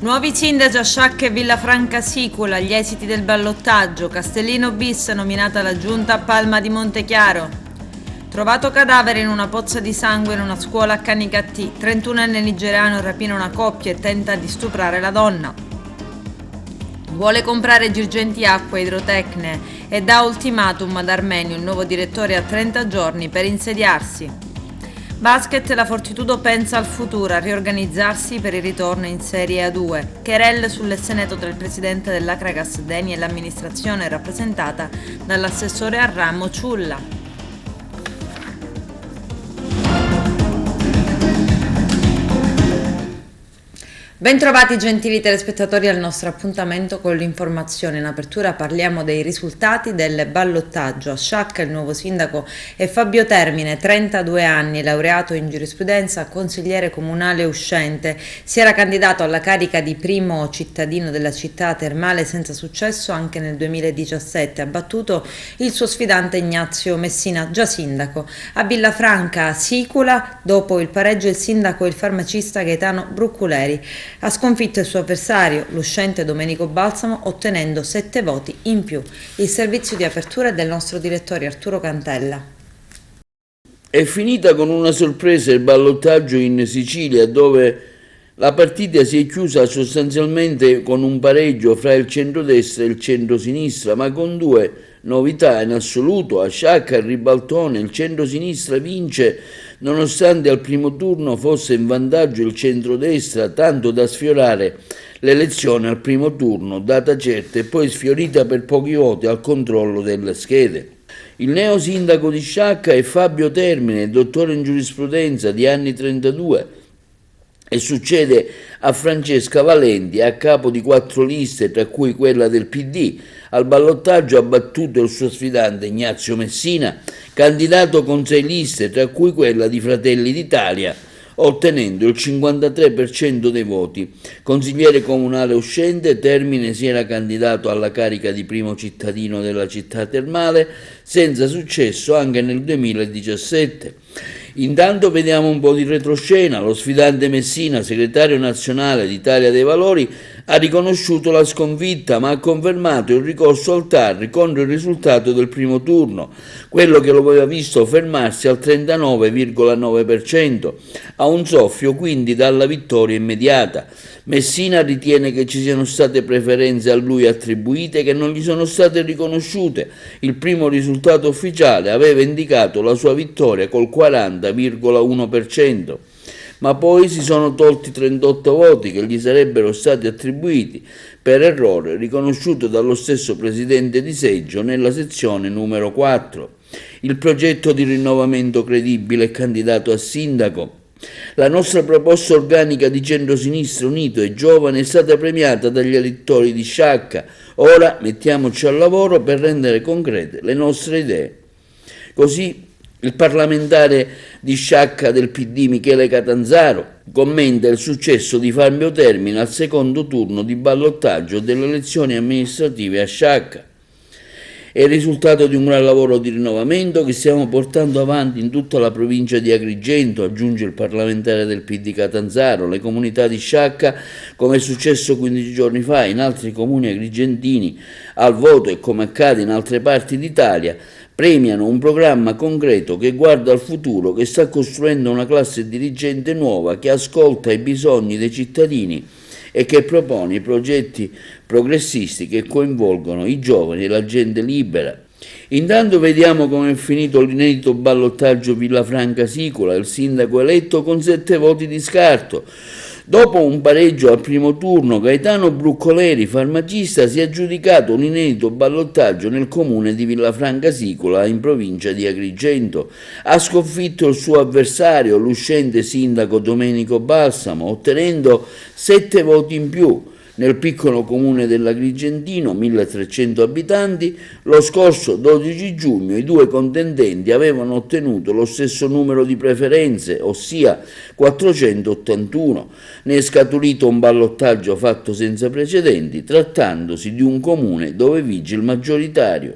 Nuovi sindaci a Sciacca e Villafranca Sicula, gli esiti del ballottaggio, Castellino bis nominata la giunta a Palma di Montechiaro. Trovato cadavere in una pozza di sangue in una scuola a Canicattì, 31enne nigeriano rapina una coppia e tenta di stuprare la donna. Vuole comprare girgenti acqua idrotecne e dà ultimatum ad Armenio, il nuovo direttore ha 30 giorni per insediarsi. Basket, la Fortitudo pensa al futuro, a riorganizzarsi per il ritorno in Serie A2. Querelle sull'esseneto tra il presidente dell'Acragas Deni e l'amministrazione rappresentata dall'assessore al ramo Ciulla. Bentrovati gentili telespettatori al nostro appuntamento con l'informazione. In apertura parliamo dei risultati del ballottaggio. A Sciacca il nuovo sindaco è Fabio Termine, 32 anni, laureato in giurisprudenza, consigliere comunale uscente. Si era candidato alla carica di primo cittadino della città termale senza successo anche nel 2017. Ha battuto il suo sfidante Ignazio Messina, già sindaco. A Villafranca Sicula, dopo il pareggio, il sindaco e il farmacista Gaetano Brucculeri. Ha sconfitto il suo avversario, l'uscente Domenico Balsamo, ottenendo 7 voti in più. Il servizio di apertura è del nostro direttore Arturo Cantella. È finita con una sorpresa il ballottaggio in Sicilia, dove la partita si è chiusa sostanzialmente con un pareggio fra il centrodestra e il centrosinistra, ma con due novità in assoluto. A Sciacca, il ribaltone, il centrosinistra vince nonostante al primo turno fosse in vantaggio il centrodestra, tanto da sfiorare l'elezione al primo turno, data certa e poi sfiorita per pochi voti al controllo delle schede. Il neo sindaco di Sciacca è Fabio Termine, dottore in giurisprudenza di anni 32, e succede a Francesca Valenti, a capo di 4 liste, tra cui quella del PD. Al ballottaggio ha battuto il suo sfidante Ignazio Messina, candidato con 6 liste, tra cui quella di Fratelli d'Italia, ottenendo il 53% dei voti. Consigliere comunale uscente, Termine si era candidato alla carica di primo cittadino della città termale, senza successo anche nel 2017. Intanto vediamo un po' di retroscena. Lo sfidante Messina, segretario nazionale d'Italia dei Valori, ha riconosciuto la sconfitta, ma ha confermato il ricorso al TAR contro il risultato del primo turno, quello che lo aveva visto fermarsi al 39,9%, a un soffio quindi dalla vittoria immediata. Messina ritiene che ci siano state preferenze a lui attribuite che non gli sono state riconosciute. Il primo risultato ufficiale aveva indicato la sua vittoria col 40,1%. Ma poi si sono tolti 38 voti che gli sarebbero stati attribuiti per errore riconosciuto dallo stesso presidente di seggio nella sezione numero 4. Il progetto di rinnovamento credibile è candidato a sindaco. La nostra proposta organica di centrosinistra unito e giovane è stata premiata dagli elettori di Sciacca. Ora mettiamoci al lavoro per rendere concrete le nostre idee. Così il parlamentare di Sciacca del PD Michele Catanzaro commenta il successo di Fabio Termine al secondo turno di ballottaggio delle elezioni amministrative a Sciacca. È il risultato di un gran lavoro di rinnovamento che stiamo portando avanti in tutta la provincia di Agrigento, aggiunge il parlamentare del PD Catanzaro. Le comunità di Sciacca, come è successo 15 giorni fa in altri comuni agrigentini, al voto e come accade in altre parti d'Italia, premiano un programma concreto che guarda al futuro, che sta costruendo una classe dirigente nuova che ascolta i bisogni dei cittadini e che propone progetti progressisti che coinvolgono i giovani e la gente libera. Intanto vediamo come è finito l'inedito ballottaggio Villafranca Sicula, il sindaco eletto con 7 voti di scarto. Dopo un pareggio al primo turno, Gaetano Bruccoleri, farmacista, si è aggiudicato un inedito ballottaggio nel comune di Villafranca Sicula, in provincia di Agrigento. Ha sconfitto il suo avversario, l'uscente sindaco Domenico Balsamo, ottenendo 7 voti in più. Nel piccolo comune dell'Agrigentino, 1300 abitanti, lo scorso 12 giugno i due contendenti avevano ottenuto lo stesso numero di preferenze, ossia 481. Ne è scaturito un ballottaggio fatto senza precedenti, trattandosi di un comune dove vige il maggioritario.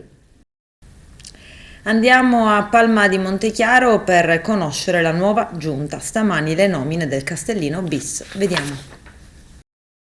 Andiamo a Palma di Montechiaro per conoscere la nuova giunta. Stamani le nomine del Castellino bis. Vediamo.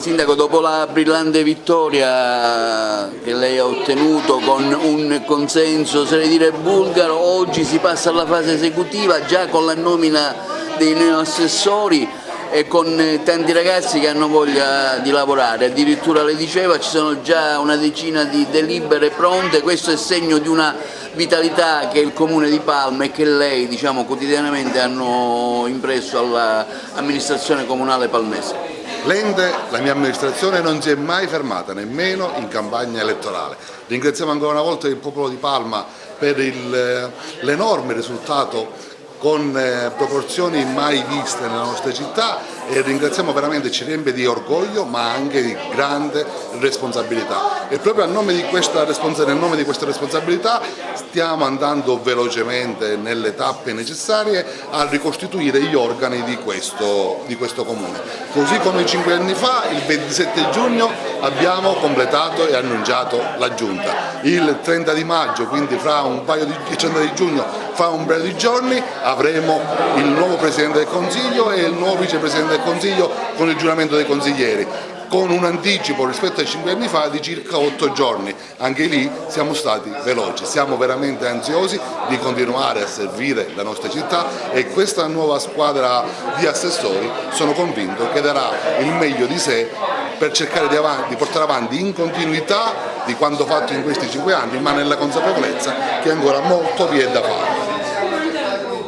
Sindaco, dopo la brillante vittoria che lei ha ottenuto con un consenso, oserei dire bulgaro, oggi si passa alla fase esecutiva già con la nomina dei neoassessori e con tanti ragazzi che hanno voglia di lavorare. Addirittura lei diceva ci sono già una decina di delibere pronte, questo è segno di una vitalità che il Comune di Palma e che lei, diciamo, quotidianamente hanno impresso all'amministrazione comunale palmese. L'ente, la mia amministrazione, non si è mai fermata, nemmeno in campagna elettorale. Ringraziamo ancora una volta il popolo di Palma per l'enorme risultato con proporzioni mai viste nella nostra città e ringraziamo veramente, ci riempie di orgoglio ma anche di grande responsabilità. E proprio nel nome di questa responsabilità stiamo andando velocemente nelle tappe necessarie a ricostituire gli organi di questo Comune. Così come 5 anni fa, il 27 giugno, abbiamo completato e annunciato la Giunta. Il 30 di maggio, quindi fra un paio di 30 di giugno, fra un paio di giorni, avremo il nuovo Presidente del Consiglio e il nuovo Vicepresidente del Consiglio con il giuramento dei consiglieri, con un anticipo rispetto ai 5 anni fa di circa 8 giorni. Anche lì siamo stati veloci, siamo veramente ansiosi di continuare a servire la nostra città e questa nuova squadra di assessori sono convinto che darà il meglio di sé per cercare di portare avanti in continuità di quanto fatto in questi 5 anni, ma nella consapevolezza che ancora molto vi è da fare.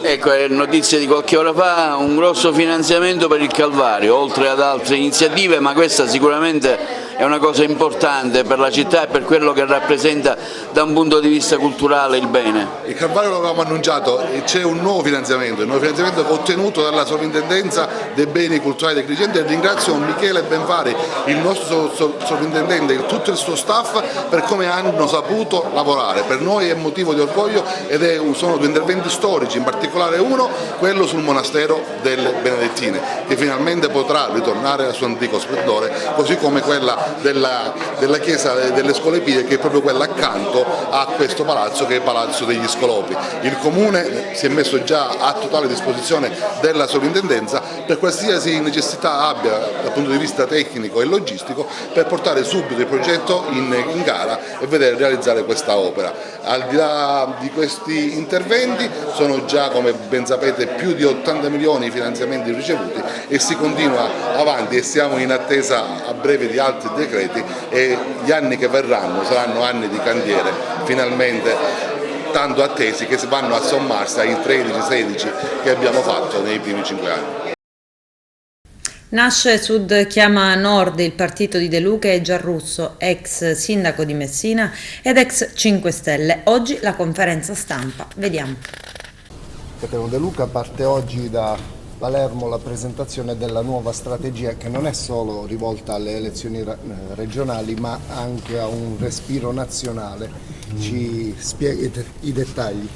Ecco, è notizia di qualche ora fa, un grosso finanziamento per il Calvario, oltre ad altre iniziative, ma questa sicuramente è una cosa importante per la città e per quello che rappresenta da un punto di vista culturale il bene. Il Calvario lo avevamo annunciato, c'è un nuovo finanziamento ottenuto dalla Sovrintendenza dei Beni Culturali e Agrigenti e ringrazio Michele Benfari, il nostro sovrintendente e tutto il suo staff per come hanno saputo lavorare. Per noi è motivo di orgoglio ed sono 2 interventi storici, in particolare uno, quello sul monastero delle Benedettine, che finalmente potrà ritornare al suo antico splendore, così come quella della chiesa delle Scuole Pie, che è proprio quella accanto a questo palazzo che è il Palazzo degli Scolopi. Il Comune si è messo già a totale disposizione della sovrintendenza per qualsiasi necessità abbia dal punto di vista tecnico e logistico per portare subito il progetto in gara e vedere realizzare questa opera. Al di là di questi interventi sono già, come ben sapete, più di 80 milioni di finanziamenti ricevuti e si continua avanti e siamo in attesa a breve di altri decreti e gli anni che verranno saranno anni di cantiere finalmente tanto attesi, che vanno a sommarsi ai 13-16 che abbiamo fatto nei primi 5 anni. Nasce Sud chiama Nord il partito di De Luca e Giarrusso, ex sindaco di Messina ed ex 5 Stelle. Oggi la conferenza stampa. Vediamo. De Luca parte oggi da Palermo la presentazione della nuova strategia che non è solo rivolta alle elezioni regionali ma anche a un respiro nazionale. Ci spieghi i dettagli?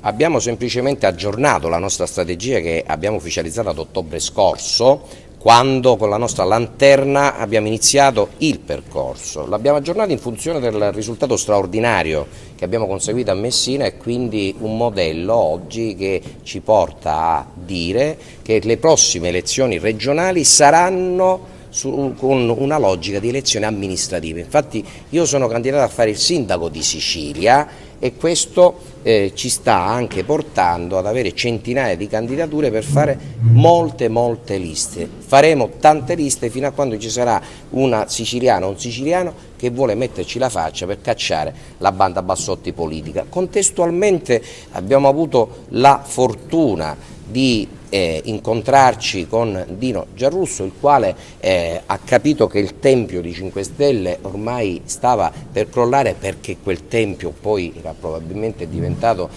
Abbiamo semplicemente aggiornato la nostra strategia che abbiamo ufficializzato ad ottobre scorso, quando con la nostra lanterna abbiamo iniziato il percorso. L'abbiamo aggiornato in funzione del risultato straordinario che abbiamo conseguito a Messina e quindi un modello oggi che ci porta a dire che le prossime elezioni regionali saranno con una logica di elezioni amministrative. Infatti io sono candidato a fare il sindaco di Sicilia e questo ci sta anche portando ad avere centinaia di candidature per fare molte liste. Faremo tante liste fino a quando ci sarà una siciliana o un siciliano che vuole metterci la faccia per cacciare la banda Bassotti politica. Contestualmente abbiamo avuto la fortuna di incontrarci con Dino Giarrusso, il quale ha capito che il tempio di 5 Stelle ormai stava per crollare, perché quel tempio poi era probabilmente diventato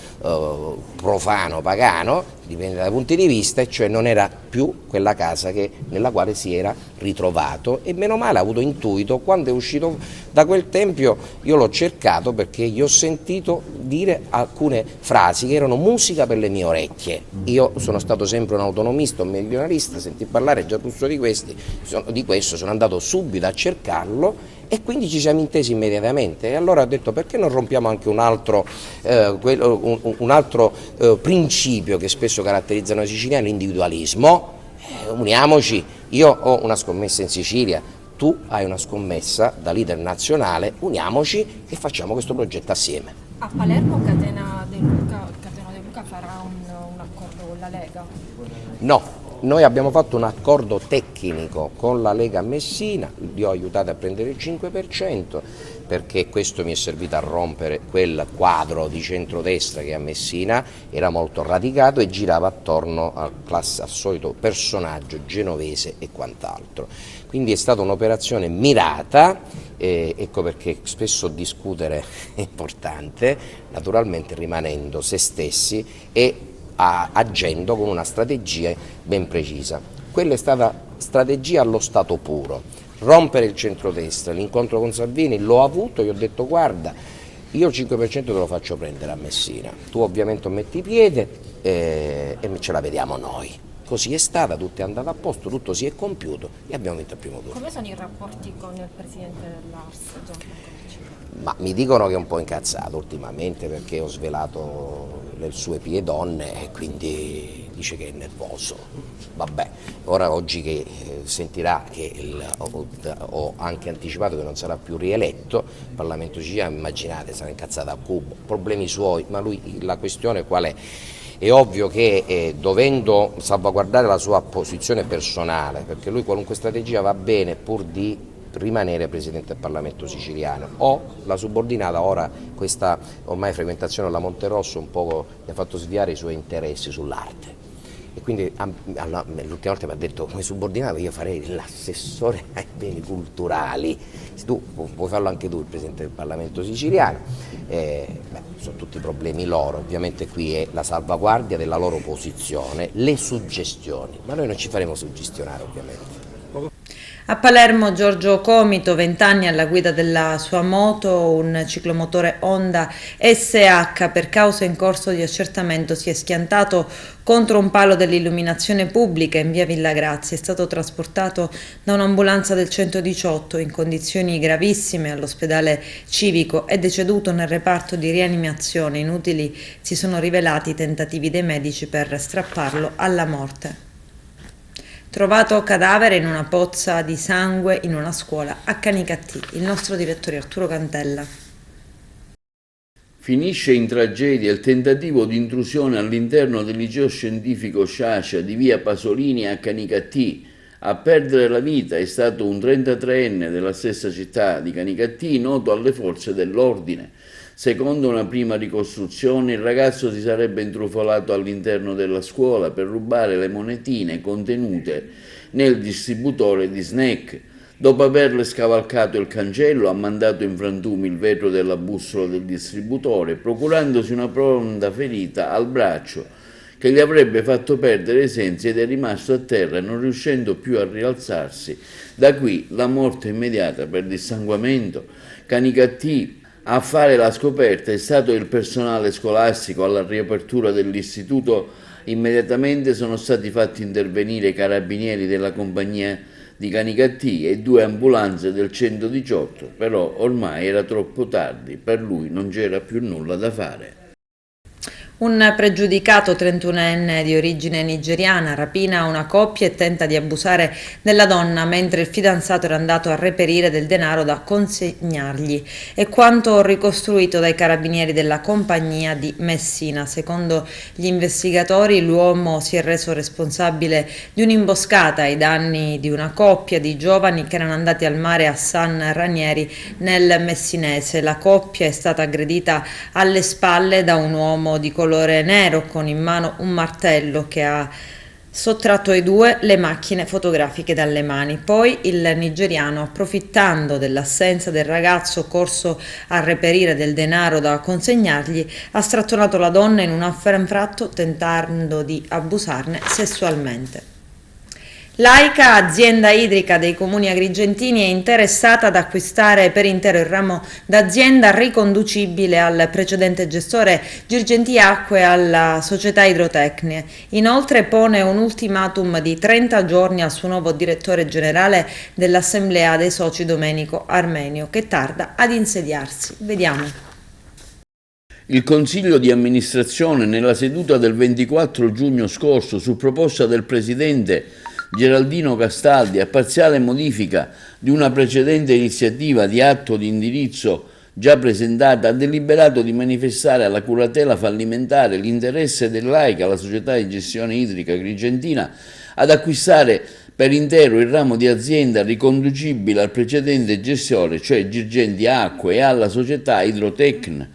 profano, pagano, dipende dai punti di vista, e cioè non era più quella casa nella quale si era ritrovato, e meno male ha avuto intuito. Quando è uscito da quel tempio io l'ho cercato perché gli ho sentito dire alcune frasi che erano musica per le mie orecchie. Io sono stato sempre un autonomista, un meridionalista, sentì parlare Giarrusso di questo, sono andato subito a cercarlo e quindi ci siamo intesi immediatamente. E allora ho detto: perché non rompiamo anche un altro principio che spesso caratterizza noi siciliani, l'individualismo? Uniamoci Io ho una scommessa in Sicilia, tu hai una scommessa da leader nazionale, uniamoci e facciamo questo progetto assieme. A Palermo Catena De Luca farà un accordo con la Lega? No. Noi abbiamo fatto un accordo tecnico con la Lega Messina, li ho aiutato a prendere il 5% perché questo mi è servito a rompere quel quadro di centrodestra che a Messina era molto radicato e girava attorno al solito personaggio genovese e quant'altro. Quindi è stata un'operazione mirata, ecco perché spesso discutere è importante, naturalmente rimanendo se stessi e agendo con una strategia ben precisa. Quella è stata strategia allo stato puro, rompere il centrodestra. L'incontro con Salvini l'ho avuto, gli ho detto guarda, io il 5% te lo faccio prendere a Messina, tu ovviamente metti piede e ce la vediamo noi. Così è stata, tutto è andato a posto, tutto si è compiuto e abbiamo vinto il primo turno. Come sono i rapporti con il presidente dell'ARS? Ma mi dicono che è un po' incazzato ultimamente perché ho svelato le sue pie donne e quindi dice che è nervoso. Vabbè, ora oggi che sentirà che ho anche anticipato che non sarà più rieletto, il Parlamento siciliano, immaginate, sarà incazzato a cubo, problemi suoi, ma lui la questione qual è? È ovvio che dovendo salvaguardare la sua posizione personale, perché lui qualunque strategia va bene pur di rimanere Presidente del Parlamento siciliano, o la subordinata, ora questa ormai frequentazione alla Monterosso un po' mi ha fatto sviare i suoi interessi sull'arte e quindi l'ultima volta mi ha detto come subordinato io farei l'assessore ai beni culturali, se tu puoi farlo anche tu il Presidente del Parlamento siciliano, sono tutti problemi loro, ovviamente qui è la salvaguardia della loro posizione, le suggestioni, ma noi non ci faremo suggestionare ovviamente. A Palermo Giorgio Comito, 20 anni alla guida della sua moto, un ciclomotore Honda SH, per causa in corso di accertamento si è schiantato contro un palo dell'illuminazione pubblica in via Villa Grazia. È stato trasportato da un'ambulanza del 118 in condizioni gravissime all'ospedale civico, è deceduto nel reparto di rianimazione. Inutili si sono rivelati i tentativi dei medici per strapparlo alla morte. Trovato cadavere in una pozza di sangue in una scuola a Canicattì. Il nostro direttore Arturo Cantella. Finisce in tragedia il tentativo di intrusione all'interno del liceo scientifico Sciascia di via Pasolini a Canicattì. A perdere la vita è stato un 33enne della stessa città di Canicattì, noto alle forze dell'ordine. Secondo una prima ricostruzione, il ragazzo si sarebbe intrufolato all'interno della scuola per rubare le monetine contenute nel distributore di snack. Dopo averle scavalcato il cancello, ha mandato in frantumi il vetro della bussola del distributore, procurandosi una profonda ferita al braccio che gli avrebbe fatto perdere i sensi ed è rimasto a terra non riuscendo più a rialzarsi. Da qui la morte immediata per dissanguamento. Canicattì. A fare la scoperta è stato il personale scolastico. Alla riapertura dell'istituto immediatamente sono stati fatti intervenire i carabinieri della compagnia di Canicattì e 2 ambulanze del 118, però ormai era troppo tardi, per lui non c'era più nulla da fare. Un pregiudicato 31enne di origine nigeriana rapina una coppia e tenta di abusare della donna mentre il fidanzato era andato a reperire del denaro da consegnargli. È quanto ricostruito dai carabinieri della compagnia di Messina. Secondo gli investigatori l'uomo si è reso responsabile di un'imboscata ai danni di una coppia di giovani che erano andati al mare a San Ranieri nel Messinese. La coppia è stata aggredita alle spalle da un uomo di colore nero con in mano un martello che ha sottratto ai due le macchine fotografiche dalle mani. Poi il nigeriano, approfittando dell'assenza del ragazzo corso a reperire del denaro da consegnargli, ha strattonato la donna in un affanfratto tentando di abusarne sessualmente. L'AICA, azienda idrica dei comuni agrigentini, è interessata ad acquistare per intero il ramo d'azienda riconducibile al precedente gestore Girgenti Acque alla società Idrotecnie. Inoltre pone un ultimatum di 30 giorni al suo nuovo direttore generale dell'Assemblea dei Soci Domenico Armenio, che tarda ad insediarsi. Vediamo. Il Consiglio di amministrazione, nella seduta del 24 giugno scorso, su proposta del Presidente Geraldino Castaldi, a parziale modifica di una precedente iniziativa di atto di indirizzo già presentata, ha deliberato di manifestare alla curatela fallimentare l'interesse dell'AICA, la società di gestione idrica Agrigentina, ad acquistare per intero il ramo di azienda riconducibile al precedente gestore, cioè Girgenti Acque, e alla società Idrotecn,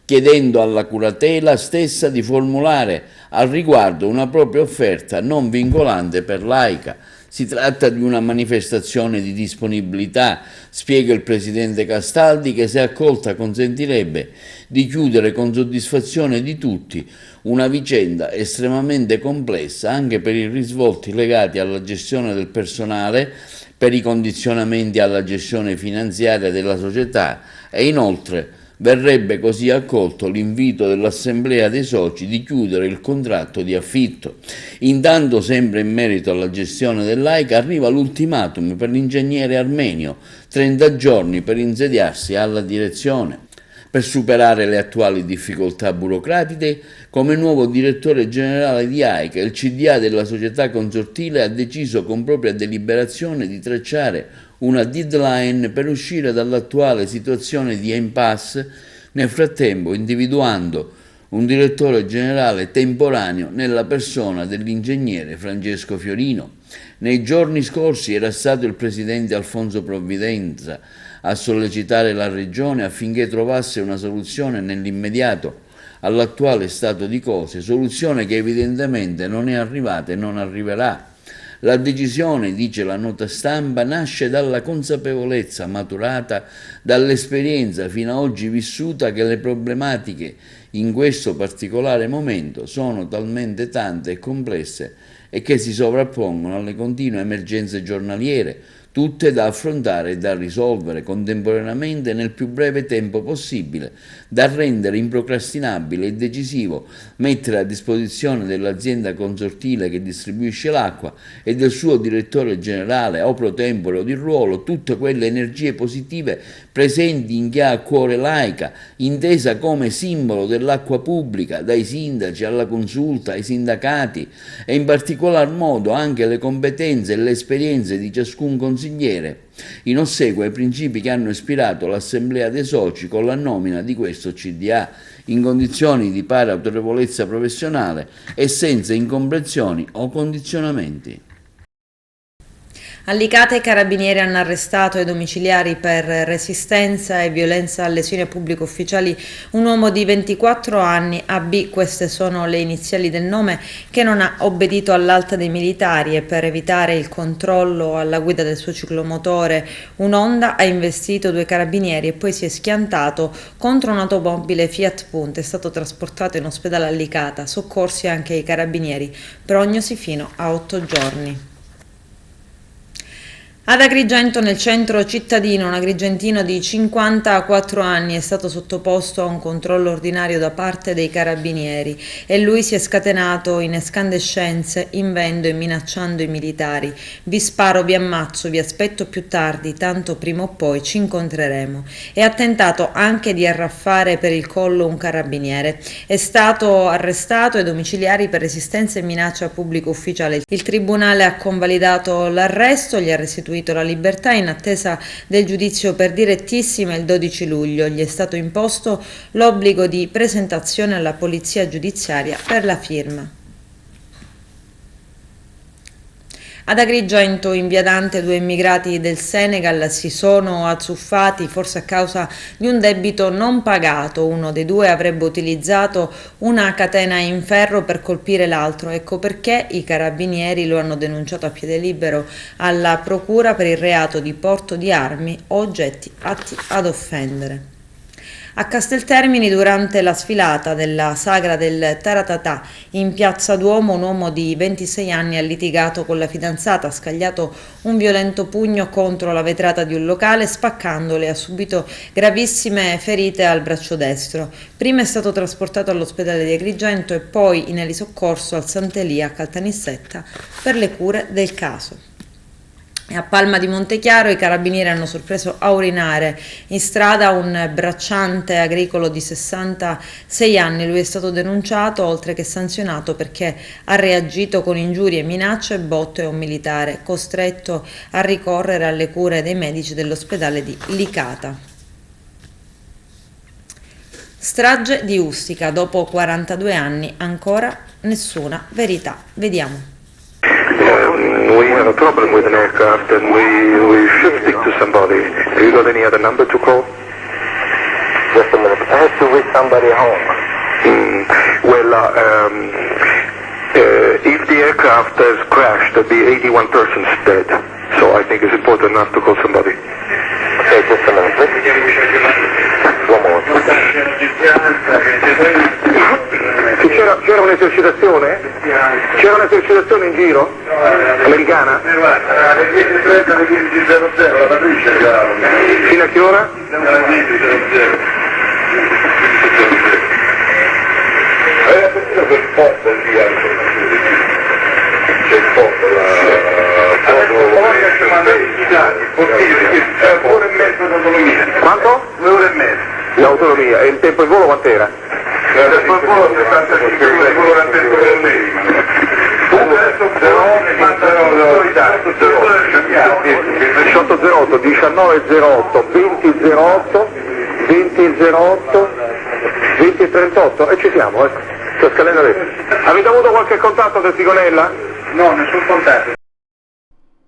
chiedendo alla curatela stessa di formulare al riguardo una propria offerta non vincolante per l'AICA. Si tratta di una manifestazione di disponibilità, spiega il presidente Castaldi, che se accolta consentirebbe di chiudere con soddisfazione di tutti una vicenda estremamente complessa anche per i risvolti legati alla gestione del personale, per i condizionamenti alla gestione finanziaria della società e inoltre verrebbe così accolto l'invito dell'Assemblea dei Soci di chiudere il contratto di affitto. Intanto, sempre in merito alla gestione dell'AICA, arriva l'ultimatum per l'ingegnere armenio, 30 giorni per insediarsi alla direzione. Per superare le attuali difficoltà burocratiche, come nuovo direttore generale di AICA, il CDA della società consortile ha deciso con propria deliberazione di tracciare una deadline per uscire dall'attuale situazione di impasse, nel frattempo individuando un direttore generale temporaneo nella persona dell'ingegnere Francesco Fiorino. Nei giorni scorsi era stato il presidente Alfonso Provvidenza a sollecitare la Regione affinché trovasse una soluzione nell'immediato all'attuale stato di cose, soluzione che evidentemente non è arrivata e non arriverà. La decisione, dice la nota stampa, nasce dalla consapevolezza maturata dall'esperienza fino ad oggi vissuta che le problematiche in questo particolare momento sono talmente tante e complesse e che si sovrappongono alle continue emergenze giornaliere, tutte da affrontare e da risolvere contemporaneamente nel più breve tempo possibile, da rendere improcrastinabile e decisivo mettere a disposizione dell'azienda consortile che distribuisce l'acqua e del suo direttore generale o pro tempore o di ruolo tutte quelle energie positive presenti in chi ha a cuore l'AICA, intesa come simbolo dell'acqua pubblica, dai sindaci alla consulta, ai sindacati e in particolar modo anche le competenze e le esperienze di ciascun consigliere, in ossequio ai principi che hanno ispirato l'Assemblea dei Soci con la nomina di questo CDA, in condizioni di pari autorevolezza professionale e senza incomprensioni o condizionamenti. A Licata i carabinieri hanno arrestato ai domiciliari per resistenza e violenza a lesioni a pubblico ufficiali un uomo di 24 anni, AB, queste sono le iniziali del nome, che non ha obbedito all'alta dei militari e per evitare il controllo alla guida del suo ciclomotore un'Honda ha investito 2 carabinieri e poi si è schiantato contro un'automobile Fiat Punto. È stato trasportato in ospedale a Licata, soccorsi anche i carabinieri, prognosi fino a 8 giorni. Ad Agrigento, nel centro cittadino, un agrigentino di 54 anni è stato sottoposto a un controllo ordinario da parte dei carabinieri e lui si è scatenato in escandescenze, invendo e minacciando i militari. Vi sparo, vi ammazzo, vi aspetto più tardi, tanto prima o poi ci incontreremo. E ha tentato anche di arraffare per il collo un carabiniere. È stato arrestato ai domiciliari per resistenza e minaccia a pubblico ufficiale. Il tribunale ha convalidato l'arresto, gli ha restituito la libertà in attesa del giudizio per direttissima il 12 luglio. Gli è stato imposto l'obbligo di presentazione alla polizia giudiziaria per la firma. Ad Agrigento, in via Dante, 2 immigrati del Senegal si sono azzuffati, forse a causa di un debito non pagato. Uno dei 2 avrebbe utilizzato una catena in ferro per colpire l'altro. Ecco perché i carabinieri lo hanno denunciato a piede libero alla procura per il reato di porto di armi o oggetti atti ad offendere. A Casteltermini, durante la sfilata della sagra del Taratatà in piazza Duomo, un uomo di 26 anni ha litigato con la fidanzata, ha scagliato un violento pugno contro la vetrata di un locale spaccandole e ha subito gravissime ferite al braccio destro. Prima è stato trasportato all'ospedale di Agrigento e poi in elisoccorso al Sant'Elia a Caltanissetta per le cure del caso. A Palma di Montechiaro i carabinieri hanno sorpreso a urinare in strada un bracciante agricolo di 66 anni. Lui è stato denunciato oltre che sanzionato perché ha reagito con ingiurie, minacce e botte a un militare, costretto a ricorrere alle cure dei medici dell'ospedale di Licata. Strage di Ustica, dopo 42 anni ancora nessuna verità. Vediamo. We have a problem with an aircraft and we should speak to somebody. Have you got any other number to call? Just a minute. I have to reach somebody home. If the aircraft has crashed, there'll be 81 persons dead. So I think it's important enough to call somebody. Okay, just a minute, please. One more. C'era un'esercitazione? C'era un'esercitazione in giro? Americana? Alle 10:30, alle 15:00, la patruccia arrivava. Fino a che ora? Alle 10:00. Aveva sentito quel pop via, c'è il pop, un'ora e mezzo d'autonomia. Quanto? 2 ore e mezzo. L'autonomia. E il tempo di volo quant'era? Il tempo di volo 75 minuti, il volo era tempo per me. Adesso 1808, 1908, 2008, 2008, 2038 e ci siamo, sto scalendo adesso. Avete avuto qualche contatto del Sigonella? No, nessun contatto.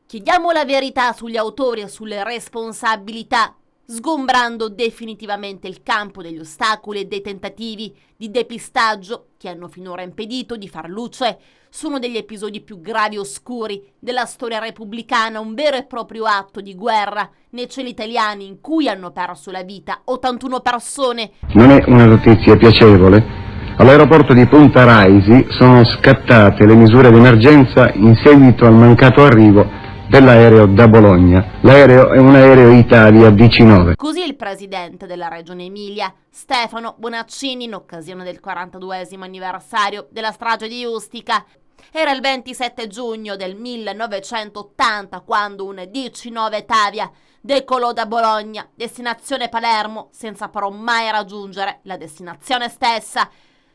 Chiediamo la verità sugli autori e sulle responsabilità, sgombrando definitivamente il campo degli ostacoli e dei tentativi di depistaggio che hanno finora impedito di far luce su uno degli episodi più gravi e oscuri della storia repubblicana, un vero e proprio atto di guerra nei cieli italiani in cui hanno perso la vita 81 persone. Non è una notizia piacevole. All'aeroporto di Punta Raisi sono scattate le misure di emergenza in seguito al mancato arrivo dell'aereo da Bologna. L'aereo è un aereo Italia DC-9. Così il presidente della regione Emilia, Stefano Bonaccini, in occasione del 42esimo anniversario della strage di Ustica. Era il 27 giugno del 1980 quando un DC-9 Tavia decolò da Bologna, destinazione Palermo, senza però mai raggiungere la destinazione stessa.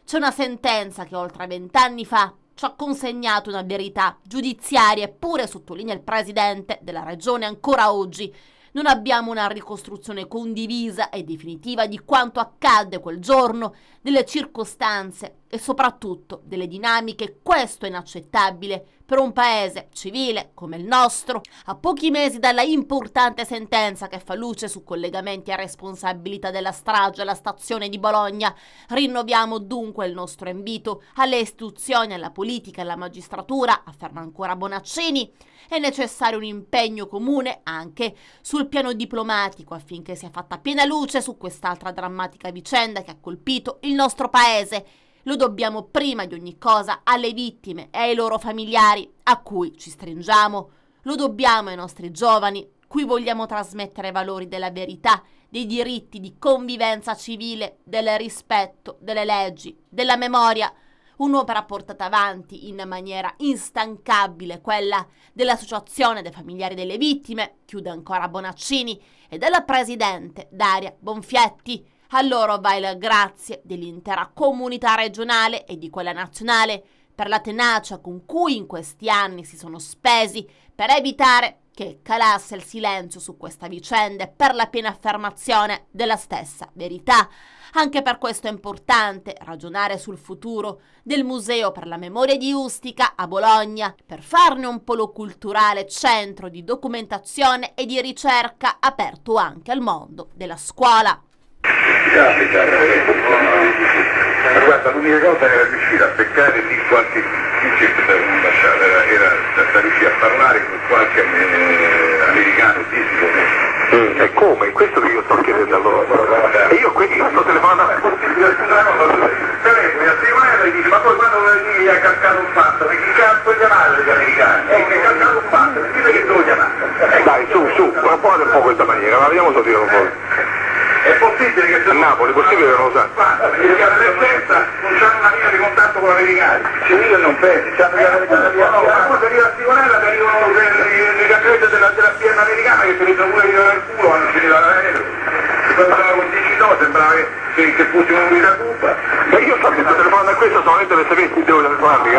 C'è una sentenza che oltre 20 anni fa ci ha consegnato una verità giudiziaria, eppure, sottolinea il presidente della regione, ancora oggi non abbiamo una ricostruzione condivisa e definitiva di quanto accadde quel giorno, delle circostanze e soprattutto delle dinamiche. Questo è inaccettabile per un paese civile come il nostro. A pochi mesi dalla importante sentenza che fa luce su collegamenti e responsabilità della strage alla stazione di Bologna, rinnoviamo dunque il nostro invito alle istituzioni, alla politica e alla magistratura, afferma ancora Bonaccini. È necessario un impegno comune anche sul piano diplomatico affinché sia fatta piena luce su quest'altra drammatica vicenda che ha colpito il nostro paese. Lo dobbiamo prima di ogni cosa alle vittime e ai loro familiari a cui ci stringiamo. Lo dobbiamo ai nostri giovani, cui vogliamo trasmettere valori della verità, dei diritti di convivenza civile, del rispetto delle leggi, della memoria. Un'opera portata avanti in maniera instancabile, quella dell'Associazione dei Familiari delle Vittime, chiude ancora Bonaccini, e della Presidente Daria Bonfietti. A loro va il grazie dell'intera comunità regionale e di quella nazionale per la tenacia con cui in questi anni si sono spesi per evitare che calasse il silenzio su questa vicenda e per la piena affermazione della stessa verità. Anche per questo è importante ragionare sul futuro del Museo per la Memoria di Ustica a Bologna, per farne un polo culturale, centro di documentazione e di ricerca aperto anche al mondo della scuola. Capita, ma guarda, l'unica cosa era riuscire a beccare lì qualche era da riuscire a parlare con qualche americano fisico. E come? Questo che io sto chiedendo a loro. E io sto telefonando telefoni a Simonella e dice ma poi quando gli ha cascato un fatto, perché chi cazzo chiamare gli americani? Che ha cascato un fatto, dite che devo chiamare. Dai, su, ma fate un po' questa maniera, ma vediamo se tiro un po'. È possibile che a Napoli, possibile che non lo sa. Perché all'emergenza non c'hanno una linea di contatto con gli americani. Sì, io non penso, c'hanno la linea di contatto. Ma poi se arriva a Simonella, che arrivano le caprette della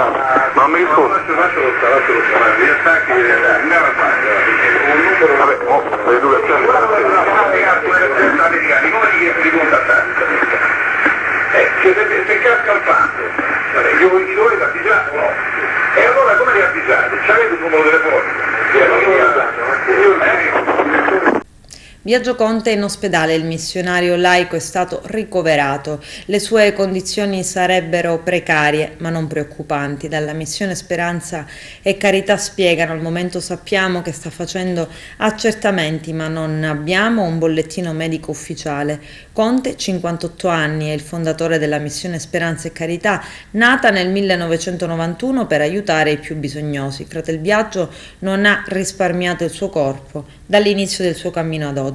Ma mi rispondi? Gli attacchi, andiamo avanti, un numero, Vabbè, le educazioni americani, come li contattate? Se casca il panto, gli dovete avvisare o no? E allora come li avvisate? C'avete il numero telefonico? Biagio Conte in ospedale, il missionario laico è stato ricoverato. Le sue condizioni sarebbero precarie ma non preoccupanti. Dalla missione Speranza e Carità spiegano: al momento sappiamo che sta facendo accertamenti ma non abbiamo un bollettino medico ufficiale. Conte, 58 anni, è il fondatore della missione Speranza e Carità, nata nel 1991 per aiutare i più bisognosi. Fratel Biagio non ha risparmiato il suo corpo dall'inizio del suo cammino ad oggi.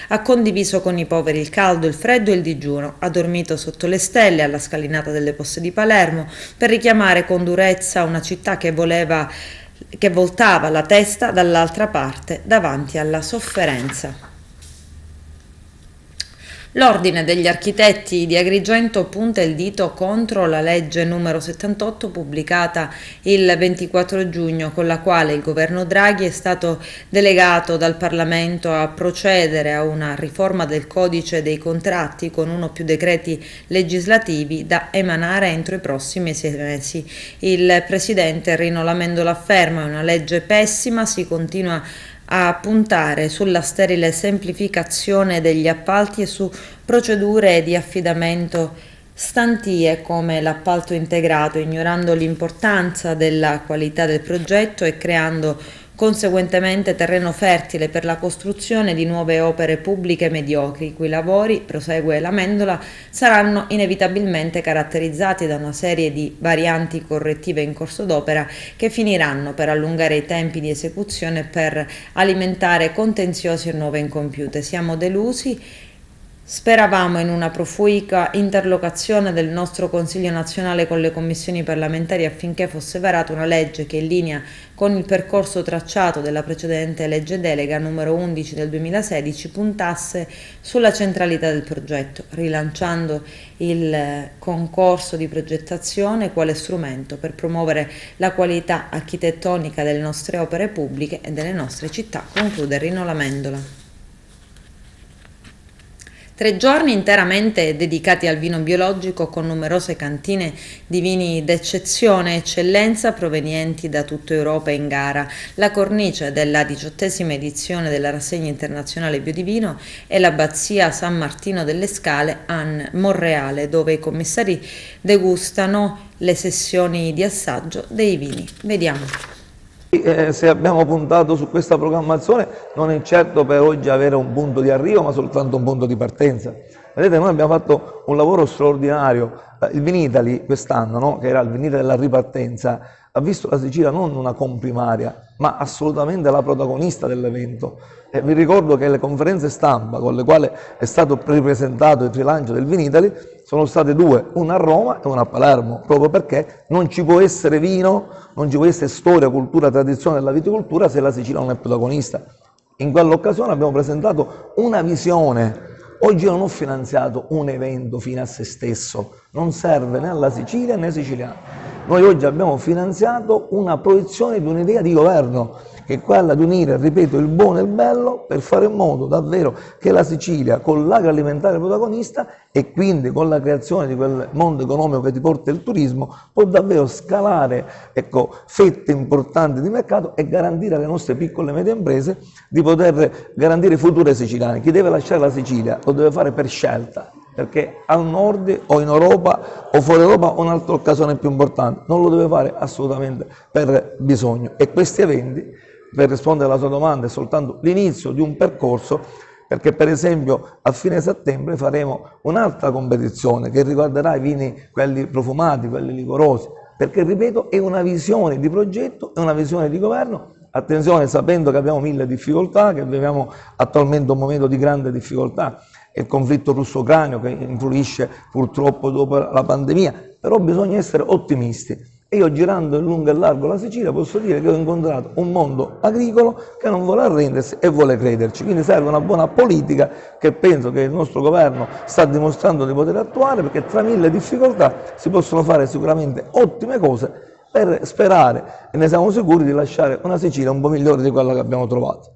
Ha condiviso con i poveri il caldo, il freddo e il digiuno, ha dormito sotto le stelle alla scalinata delle Poste di Palermo per richiamare con durezza una città che voltava la testa dall'altra parte davanti alla sofferenza. L'Ordine degli Architetti di Agrigento punta il dito contro la legge numero 78 pubblicata il 24 giugno, con la quale il governo Draghi è stato delegato dal Parlamento a procedere a una riforma del codice dei contratti con uno o più decreti legislativi da emanare entro i prossimi 6 mesi. Il presidente Rino Lamendola afferma: è una legge pessima, si continua a puntare sulla sterile semplificazione degli appalti e su procedure di affidamento stantie come l'appalto integrato, ignorando l'importanza della qualità del progetto e creando conseguentemente terreno fertile per la costruzione di nuove opere pubbliche mediocri, i cui lavori, prosegue Lamendola, saranno inevitabilmente caratterizzati da una serie di varianti correttive in corso d'opera che finiranno per allungare i tempi di esecuzione e per alimentare contenziosi e nuove incompiute. Siamo delusi. Speravamo in una proficua interlocuzione del nostro Consiglio nazionale con le commissioni parlamentari affinché fosse varata una legge che, in linea con il percorso tracciato della precedente legge delega numero 11 del 2016, puntasse sulla centralità del progetto, rilanciando il concorso di progettazione quale strumento per promuovere la qualità architettonica delle nostre opere pubbliche e delle nostre città, conclude Rino Lamendola. 3 giorni interamente dedicati al vino biologico con numerose cantine di vini d'eccezione e eccellenza provenienti da tutta Europa in gara. La cornice della 18ª edizione della rassegna internazionale Biodivino è l'abbazia San Martino delle Scale a Monreale, dove i commissari degustano le sessioni di assaggio dei vini. Vediamo. Se abbiamo puntato su questa programmazione non è certo per oggi avere un punto di arrivo, ma soltanto un punto di partenza. Vedete, noi abbiamo fatto un lavoro straordinario. Il Vinitaly quest'anno, no? Che era il Vinitaly della ripartenza, ha visto la Sicilia non una comprimaria, ma assolutamente la protagonista dell'evento. Vi ricordo che le conferenze stampa con le quali è stato ripresentato il rilancio del Vinitaly sono state 2, una a Roma e una a Palermo, proprio perché non ci può essere vino, non ci può essere storia, cultura, tradizione della viticoltura se la Sicilia non è protagonista. In quell'occasione abbiamo presentato una visione. Oggi io non ho finanziato un evento fine a se stesso, non serve né alla Sicilia né ai siciliani. Noi oggi abbiamo finanziato una proiezione di un'idea di governo, che è quella di unire, ripeto, il buono e il bello per fare in modo davvero che la Sicilia, con l'agroalimentare protagonista e quindi con la creazione di quel mondo economico che ti porta il turismo, può davvero scalare, ecco, fette importanti di mercato e garantire alle nostre piccole e medie imprese di poter garantire i futuri siciliani. Chi deve lasciare la Sicilia lo deve fare per scelta, perché al nord o in Europa o fuori Europa o un'altra occasione più importante, non lo deve fare assolutamente per bisogno. E questi eventi, per rispondere alla sua domanda, è soltanto l'inizio di un percorso, perché per esempio a fine settembre faremo un'altra competizione che riguarderà i vini, quelli profumati, quelli liquorosi, perché ripeto è una visione di progetto, è una visione di governo. Attenzione, sapendo che abbiamo 1000 difficoltà, che viviamo attualmente un momento di grande difficoltà, il conflitto russo-ucraino che influisce purtroppo dopo la pandemia, però bisogna essere ottimisti. E io, girando in lungo e largo la Sicilia, posso dire che ho incontrato un mondo agricolo che non vuole arrendersi e vuole crederci. Quindi serve una buona politica che penso che il nostro governo sta dimostrando di poter attuare, perché tra 1000 difficoltà si possono fare sicuramente ottime cose per sperare, e ne siamo sicuri, di lasciare una Sicilia un po' migliore di quella che abbiamo trovato.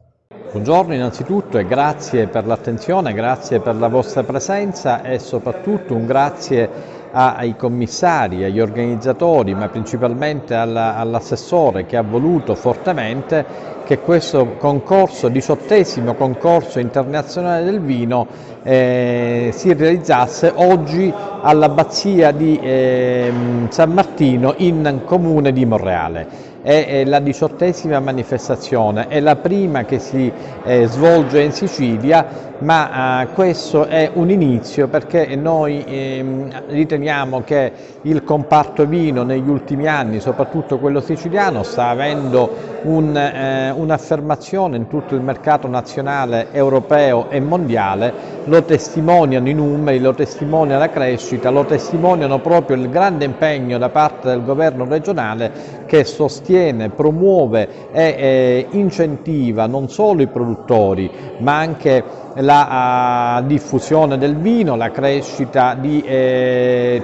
Buongiorno innanzitutto e grazie per l'attenzione, grazie per la vostra presenza e soprattutto un grazie ai commissari, agli organizzatori, ma principalmente all'assessore che ha voluto fortemente che questo concorso, 18° concorso internazionale del vino, si realizzasse oggi all'abbazia di San Martino in comune di Monreale. È la 18ª manifestazione, è la prima che si svolge in Sicilia, ma questo è un inizio perché noi riteniamo che il comparto vino negli ultimi anni, soprattutto quello siciliano, sta avendo un'affermazione in tutto il mercato nazionale, europeo e mondiale. Lo testimoniano i numeri, lo testimonia la crescita, lo testimoniano proprio il grande impegno da parte del governo regionale che sostiene, promuove e incentiva non solo i produttori ma anche la diffusione del vino, la crescita di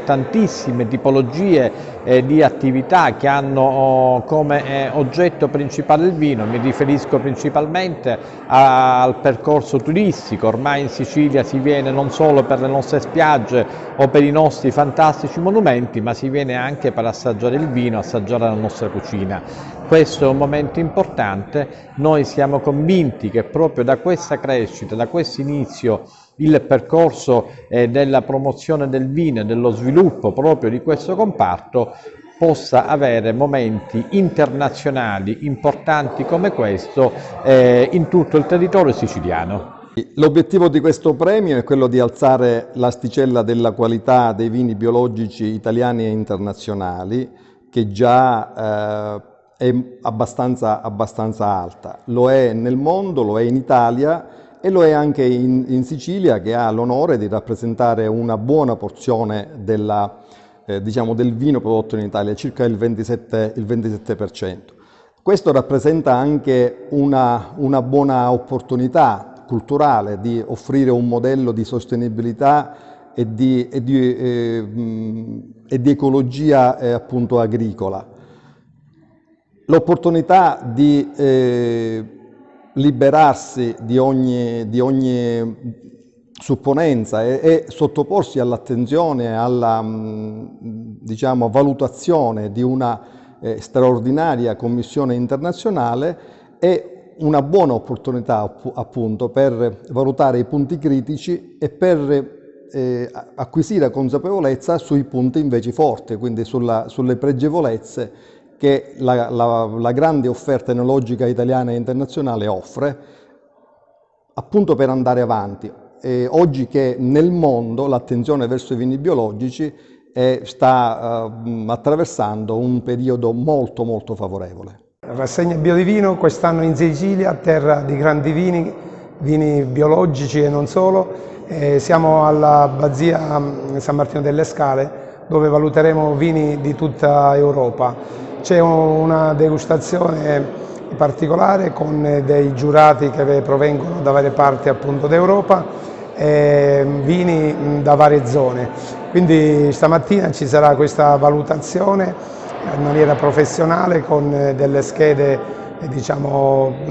tantissime tipologie di attività che hanno come oggetto principale il vino. Mi riferisco principalmente al percorso turistico. Ormai in Sicilia si viene non solo per le nostre spiagge o per i nostri fantastici monumenti, ma si viene anche per assaggiare il vino, assaggiare la nostra cucina. Questo è un momento importante, noi siamo convinti che proprio da questa crescita, da questo inizio, il percorso della promozione del vino e dello sviluppo proprio di questo comparto possa avere momenti internazionali importanti come questo in tutto il territorio siciliano. L'obiettivo di questo premio è quello di alzare l'asticella della qualità dei vini biologici italiani e internazionali, che già è abbastanza alta. Lo è nel mondo, lo è in Italia e lo è anche in Sicilia, che ha l'onore di rappresentare una buona porzione del vino prodotto in Italia, circa il 27%. Questo rappresenta anche una buona opportunità culturale di offrire un modello di sostenibilità e di ecologia appunto agricola. L'opportunità di liberarsi di ogni supponenza e sottoporsi all'attenzione, alla valutazione di una straordinaria commissione internazionale è una buona opportunità appunto per valutare i punti critici e per acquisire consapevolezza sui punti invece forti, quindi sulle pregevolezze che la grande offerta enologica italiana e internazionale offre, appunto per andare avanti. Oggi che nel mondo l'attenzione verso i vini biologici sta attraversando un periodo molto molto favorevole. Rassegna Bio di Vino quest'anno in Sicilia, terra di grandi vini biologici e non solo. Siamo all'abbazia San Martino delle Scale, dove valuteremo vini di tutta Europa. C'è una degustazione particolare con dei giurati che provengono da varie parti appunto d'Europa, vini da varie zone. Quindi stamattina ci sarà questa valutazione in maniera professionale con delle schede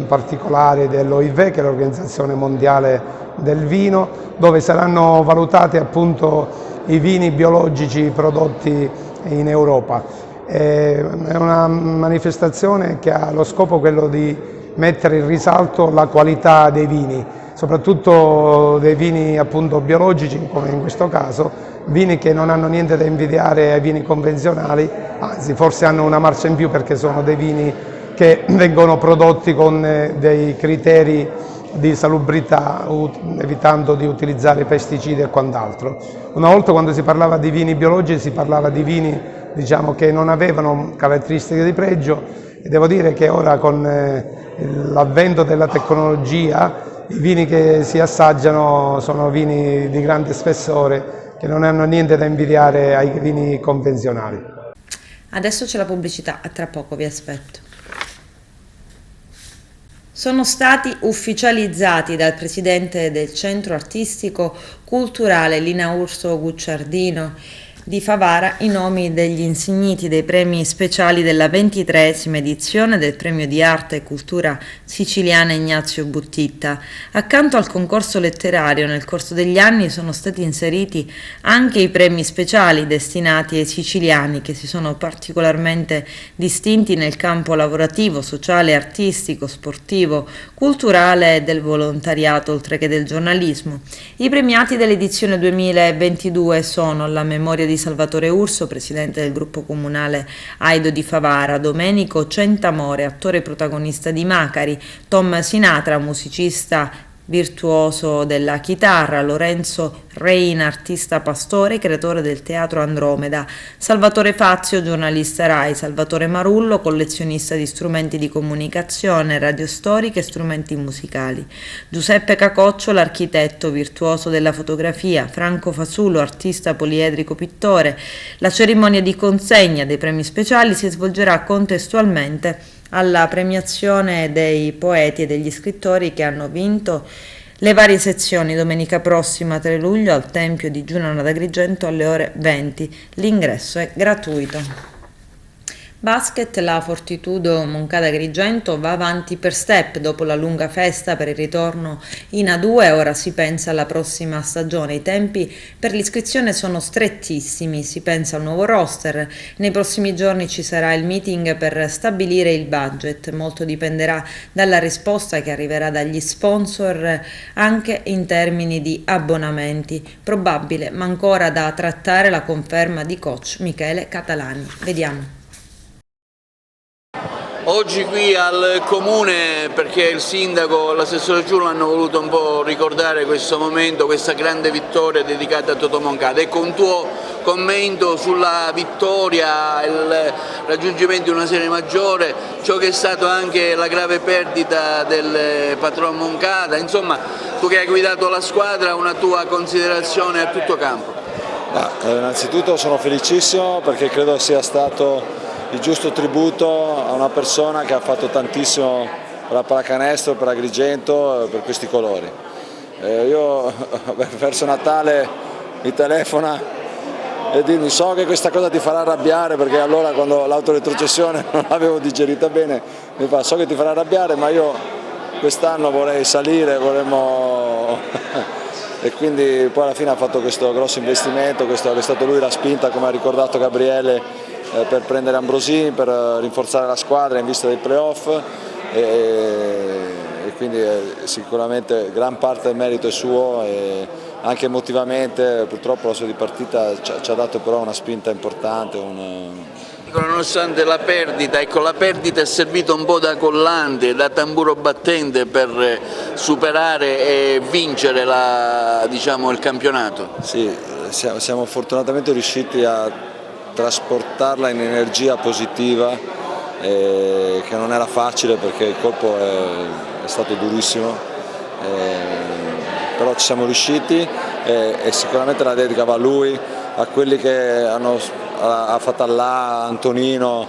particolari dell'OIV, che è l'Organizzazione Mondiale del Vino, dove saranno valutati appunto i vini biologici prodotti in Europa. È una manifestazione che ha lo scopo quello di mettere in risalto la qualità dei vini, soprattutto dei vini appunto biologici, come in questo caso, vini che non hanno niente da invidiare ai vini convenzionali, anzi forse hanno una marcia in più perché sono dei vini che vengono prodotti con dei criteri di salubrità, evitando di utilizzare pesticidi e quant'altro. Una volta, quando si parlava di vini biologici, si parlava di vini che non avevano caratteristiche di pregio, e devo dire che ora con l'avvento della tecnologia i vini che si assaggiano sono vini di grande spessore che non hanno niente da invidiare ai vini convenzionali. Adesso c'è la pubblicità, a tra poco vi aspetto. Sono stati ufficializzati dal presidente del Centro Artistico Culturale Lina Urso Gucciardino di Favara i nomi degli insigniti dei premi speciali della 23esima edizione del Premio di Arte e Cultura Siciliana Ignazio Buttitta. Accanto al concorso letterario, nel corso degli anni sono stati inseriti anche i premi speciali destinati ai siciliani che si sono particolarmente distinti nel campo lavorativo, sociale, artistico, sportivo, culturale e del volontariato, oltre che del giornalismo. I premiati dell'edizione 2022 sono la memoria di Salvatore Urso, presidente del gruppo comunale Aido di Favara, Domenico Centamore, attore protagonista di Macari, Tom Sinatra, musicista virtuoso della chitarra, Lorenzo Reina, artista pastore, creatore del teatro Andromeda, Salvatore Fazio, giornalista Rai, Salvatore Marullo, collezionista di strumenti di comunicazione, radiostoriche e strumenti musicali, Giuseppe Cacoccio, l'architetto virtuoso della fotografia, Franco Fasulo, artista poliedrico pittore. La cerimonia di consegna dei premi speciali si svolgerà contestualmente alla premiazione dei poeti e degli scrittori che hanno vinto le varie sezioni domenica prossima 3 luglio al Tempio di Giunona d'Agrigento alle ore 20. L'ingresso è gratuito. Basket, la Fortitudo Moncada Agrigento va avanti per step dopo la lunga festa per il ritorno in A2, ora si pensa alla prossima stagione. I tempi per l'iscrizione sono strettissimi, si pensa al nuovo roster, nei prossimi giorni ci sarà il meeting per stabilire il budget, molto dipenderà dalla risposta che arriverà dagli sponsor anche in termini di abbonamenti, probabile ma ancora da trattare la conferma di coach Michele Catalani. Vediamo. Oggi qui al Comune, perché il Sindaco e l'assessore Giulio hanno voluto un po' ricordare questo momento, questa grande vittoria dedicata a Totò Moncada. Ecco un tuo commento sulla vittoria, il raggiungimento di una serie maggiore, ciò che è stato anche la grave perdita del patron Moncada, insomma tu che hai guidato la squadra, una tua considerazione a tutto campo. Innanzitutto sono felicissimo perché credo sia stato il giusto tributo a una persona che ha fatto tantissimo per la pallacanestro, per Agrigento, per questi colori. Io verso Natale mi telefona e dimmi so che questa cosa ti farà arrabbiare, perché allora quando l'autoretrocessione non l'avevo digerita bene, mi fa so che ti farà arrabbiare ma io quest'anno vorrei salire, vorremmo... e quindi poi alla fine ha fatto questo grosso investimento, è stato lui la spinta, come ha ricordato Gabriele, per prendere Ambrosini, per rinforzare la squadra in vista dei playoff e quindi sicuramente gran parte del merito è suo e anche emotivamente purtroppo la sua di partita ci ha dato però una spinta importante. Nonostante la perdita, ecco, la perdita è servita un po' da collante, da tamburo battente per superare e vincere il campionato. Sì, siamo fortunatamente riusciti a trasportarla in energia positiva, che non era facile perché il colpo è stato durissimo, però ci siamo riusciti e sicuramente la dedica va a lui, a quelli che ha Fatallà, Antonino,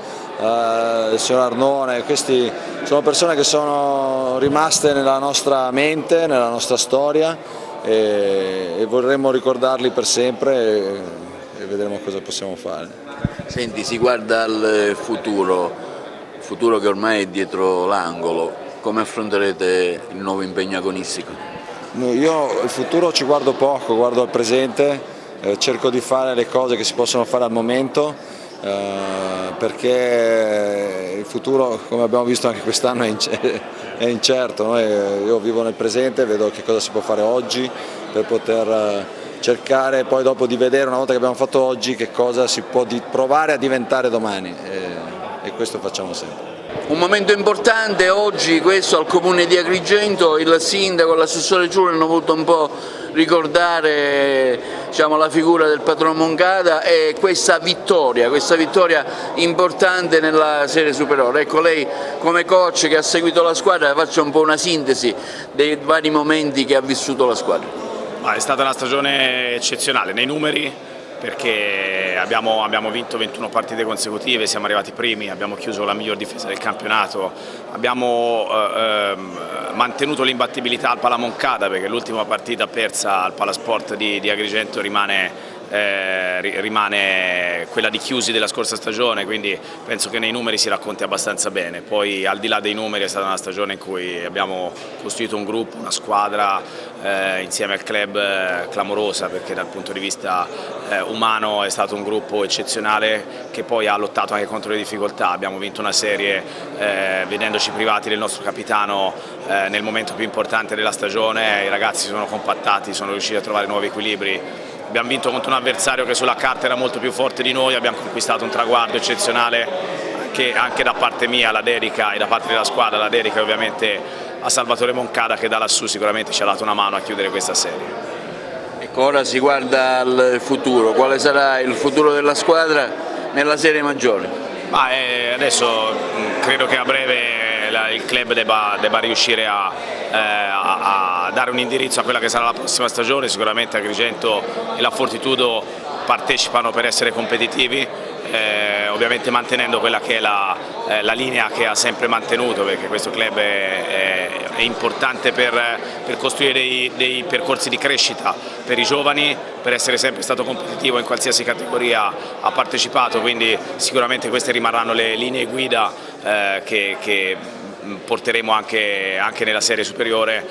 il signor Arnone. Questi sono persone che sono rimaste nella nostra mente, nella nostra storia e vorremmo ricordarli per sempre e vedremo cosa possiamo fare. Senti, si guarda al futuro che ormai è dietro l'angolo, come affronterete il nuovo impegno agonistico? Io il futuro ci guardo poco, guardo al presente, cerco di fare le cose che si possono fare al momento, perché il futuro, come abbiamo visto anche quest'anno, è incerto. Io vivo nel presente, vedo che cosa si può fare oggi per poter cercare poi dopo di vedere, una volta che abbiamo fatto oggi, che cosa si può provare a diventare domani e questo facciamo sempre. Un momento importante oggi questo al Comune di Agrigento, il Sindaco e l'assessore Giulio hanno voluto un po' ricordare la figura del patron Moncada e questa vittoria importante nella serie superiore. Ecco, lei come coach che ha seguito la squadra faccia un po' una sintesi dei vari momenti che ha vissuto la squadra. È stata una stagione eccezionale nei numeri, perché abbiamo vinto 21 partite consecutive, siamo arrivati primi, abbiamo chiuso la miglior difesa del campionato, abbiamo mantenuto l'imbattibilità al Pala Moncada, perché l'ultima partita persa al Palasport di Agrigento rimane rimane quella di Chiusi della scorsa stagione, quindi penso che nei numeri si racconti abbastanza bene. Poi al di là dei numeri è stata una stagione in cui abbiamo costruito un gruppo, una squadra insieme al club clamorosa, perché dal punto di vista umano è stato un gruppo eccezionale che poi ha lottato anche contro le difficoltà. Abbiamo vinto una serie vedendoci privati del nostro capitano nel momento più importante della stagione, i ragazzi si sono compattati, sono riusciti a trovare nuovi equilibri. Abbiamo vinto contro un avversario che sulla carta era molto più forte di noi, abbiamo conquistato un traguardo eccezionale che anche da parte mia la dedica e da parte della squadra la dedica ovviamente a Salvatore Moncada, che da lassù sicuramente ci ha dato una mano a chiudere questa serie. Ecco, ora si guarda al futuro, quale sarà il futuro della squadra nella serie maggiore? Adesso credo che a breve il club debba riuscire a dare un indirizzo a quella che sarà la prossima stagione. Sicuramente Agrigento e la Fortitudo partecipano per essere competitivi, ovviamente mantenendo quella che è la linea che ha sempre mantenuto, perché questo club è importante per costruire dei percorsi di crescita per i giovani, per essere sempre stato competitivo in qualsiasi categoria ha partecipato, quindi sicuramente queste rimarranno le linee guida che porteremo anche nella serie superiore.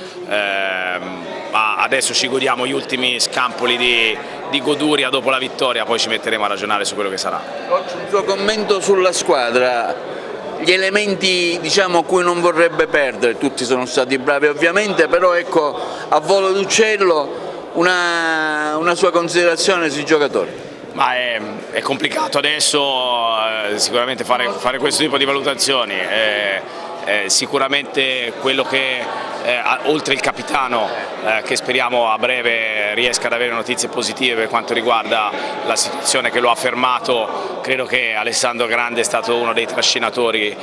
Adesso ci godiamo gli ultimi scampoli di goduria dopo la vittoria, poi ci metteremo a ragionare su quello che sarà. Un suo commento sulla squadra, gli elementi a cui non vorrebbe perdere, tutti sono stati bravi ovviamente, però ecco, a volo d'uccello una sua considerazione sui giocatori. Ma è complicato adesso sicuramente fare questo tipo di valutazioni. Sicuramente quello che oltre il capitano che speriamo a breve riesca ad avere notizie positive per quanto riguarda la situazione che lo ha fermato, credo che Alessandro Grande è stato uno dei trascinatori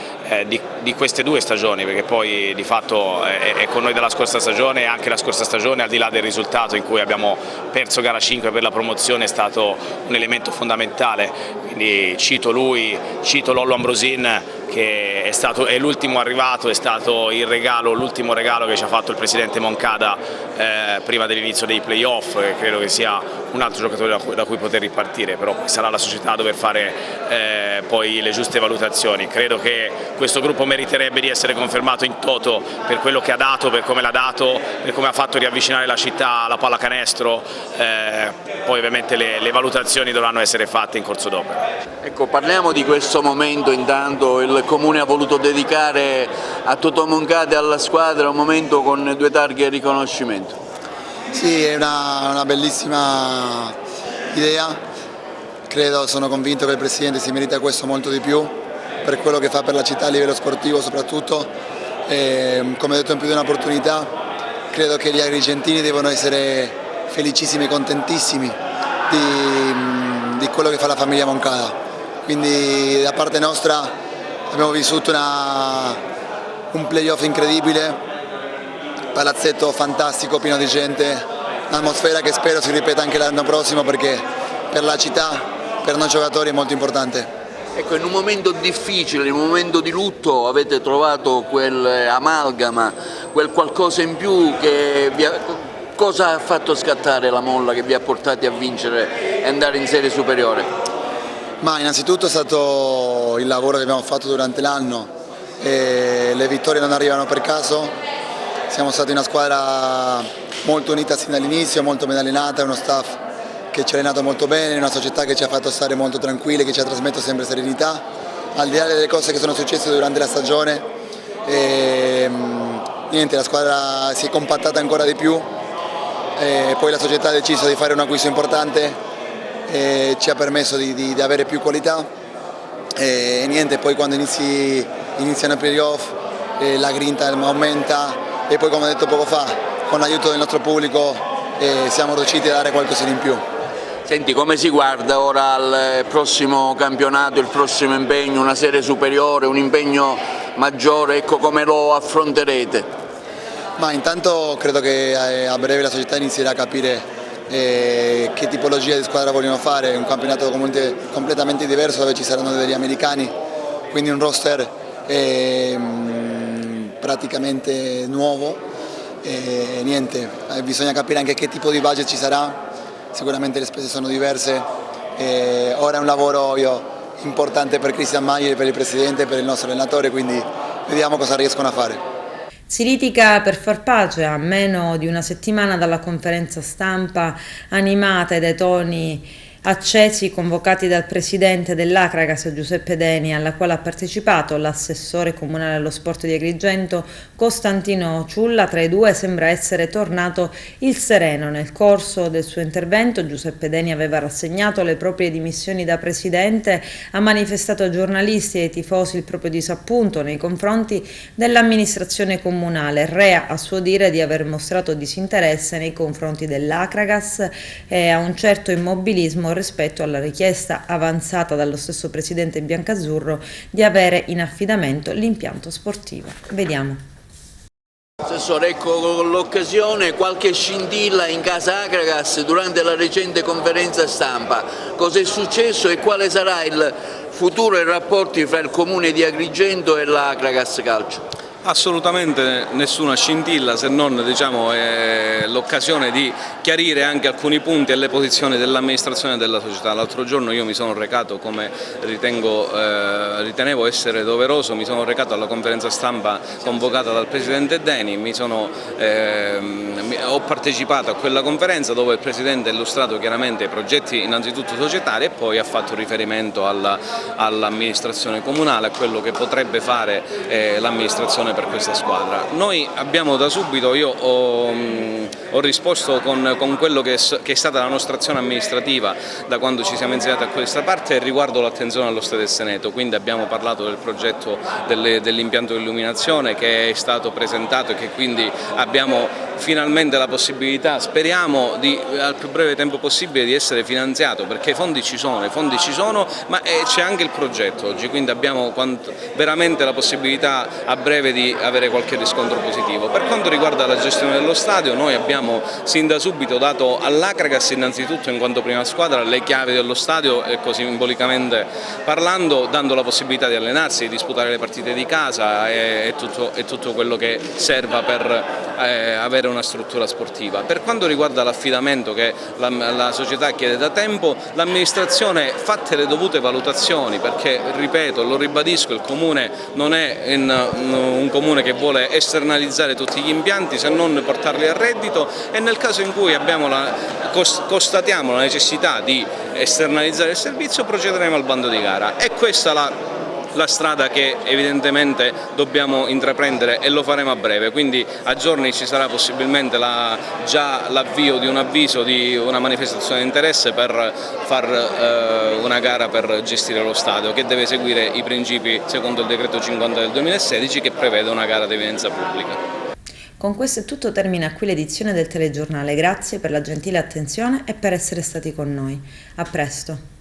di queste due stagioni, perché poi di fatto è con noi dalla scorsa stagione, e anche la scorsa stagione, al di là del risultato in cui abbiamo perso gara 5 per la promozione, è stato un elemento fondamentale. Quindi cito lui, cito Lollo Ambrosin, che è l'ultimo arrivato, è stato l'ultimo regalo che ci ha fatto il presidente Moncada prima dell'inizio dei playoff, e credo che sia un altro giocatore da cui poter ripartire, però sarà la società a dover fare poi le giuste valutazioni. Credo che questo gruppo meriterebbe di essere confermato in toto per quello che ha dato, per come l'ha dato, per come ha fatto riavvicinare la città alla pallacanestro, poi ovviamente le valutazioni dovranno essere fatte in corso d'opera. Ecco, parliamo di questo momento. Intanto il Comune ha voluto dedicare a Totò Moncada e alla squadra un momento con 2 targhe di riconoscimento. Sì, è una bellissima idea, sono convinto che il Presidente si merita questo molto di più per quello che fa per la città a livello sportivo soprattutto, come ho detto in più di un'opportunità, credo che gli agrigentini devono essere felicissimi e contentissimi di quello che fa la famiglia Moncada, quindi da parte nostra abbiamo vissuto un playoff incredibile, palazzetto fantastico, pieno di gente, un'atmosfera che spero si ripeta anche l'anno prossimo, perché per la città, per noi giocatori è molto importante. Ecco, in un momento difficile, in un momento di lutto, avete trovato quell'amalgama, quel qualcosa in più che cosa ha fatto scattare la molla che vi ha portati a vincere e andare in serie superiore? Ma innanzitutto è stato il lavoro che abbiamo fatto durante l'anno, le vittorie non arrivano per caso. Siamo stati una squadra molto unita sin dall'inizio, molto ben allenata, uno staff che ci ha allenato molto bene, una società che ci ha fatto stare molto tranquilli, che ci ha trasmesso sempre serenità, al di là delle cose che sono successe durante la stagione. Niente, la squadra si è compattata ancora di più, poi la società ha deciso di fare un acquisto importante, ci ha permesso di avere più qualità, e niente, poi quando iniziano i playoff la grinta aumenta, e poi, come ho detto poco fa, con l'aiuto del nostro pubblico siamo riusciti a dare qualcosa in più. Senti, come si guarda ora al prossimo campionato, il prossimo impegno, una serie superiore, un impegno maggiore, ecco, come lo affronterete? Ma intanto credo che a breve la società inizierà a capire che tipologia di squadra vogliono fare, un campionato completamente diverso dove ci saranno degli americani, quindi un roster praticamente nuovo, e niente, bisogna capire anche che tipo di budget ci sarà, sicuramente le spese sono diverse. Ora è un lavoro importante per Cristian Magli, per il Presidente, per il nostro allenatore, quindi vediamo cosa riescono a fare. Si litiga per far pace a meno di una settimana dalla conferenza stampa animata dai toni accesi convocati dal presidente dell'Acragas Giuseppe Deni, alla quale ha partecipato l'assessore comunale allo sport di Agrigento Costantino Ciulla. Tra i due sembra essere tornato il sereno. Nel corso del suo intervento Giuseppe Deni aveva rassegnato le proprie dimissioni da presidente, ha manifestato ai giornalisti e ai tifosi il proprio disappunto nei confronti dell'amministrazione comunale, rea a suo dire di aver mostrato disinteresse nei confronti dell'Acragas e a un certo immobilismo rispetto alla richiesta avanzata dallo stesso presidente biancazzurro di avere in affidamento l'impianto sportivo. Vediamo. Assessore, ecco, con l'occasione qualche scintilla in casa Acragas durante la recente conferenza stampa. Cosa è successo e quale sarà il futuro e i rapporti fra il comune di Agrigento e l'Acragas Calcio? Assolutamente nessuna scintilla, se non l'occasione di chiarire anche alcuni punti e le posizioni dell'amministrazione e della società. L'altro giorno io mi sono recato, come ritenevo essere doveroso, mi sono recato alla conferenza stampa convocata dal Presidente Deni, ho partecipato a quella conferenza dove il Presidente ha illustrato chiaramente i progetti innanzitutto societari e poi ha fatto riferimento all'amministrazione comunale, a quello che potrebbe fare l'amministrazione per questa squadra. Noi abbiamo da subito, io ho risposto con quello che è stata la nostra azione amministrativa da quando ci siamo insediati a questa parte riguardo l'attenzione allo Stadio del Seneto, quindi abbiamo parlato del progetto dell'impianto di illuminazione che è stato presentato e che quindi abbiamo finalmente la possibilità, speriamo al più breve tempo possibile, di essere finanziato, perché i fondi ci sono, ma c'è anche il progetto oggi, quindi abbiamo veramente la possibilità a breve di avere qualche riscontro positivo. Per quanto riguarda la gestione dello stadio, noi abbiamo sin da subito dato all'Acragas, innanzitutto in quanto prima squadra, le chiavi dello stadio, così simbolicamente parlando, dando la possibilità di allenarsi, di disputare le partite di casa e tutto quello che serva per avere una struttura sportiva. Per quanto riguarda l'affidamento che la società chiede da tempo, l'amministrazione, fatte le dovute valutazioni, perché ripeto, lo ribadisco, il comune non è un comune che vuole esternalizzare tutti gli impianti se non portarli a reddito, e nel caso in cui constatiamo la necessità di esternalizzare il servizio procederemo al bando di gara. È questa la strada che evidentemente dobbiamo intraprendere e lo faremo a breve, quindi a giorni ci sarà possibilmente già l'avvio di un avviso di una manifestazione di interesse per fare una gara per gestire lo stadio, che deve seguire i principi secondo il decreto 50 del 2016 che prevede una gara di evidenza pubblica. Con questo è tutto, termina qui l'edizione del telegiornale. Grazie per la gentile attenzione e per essere stati con noi. A presto.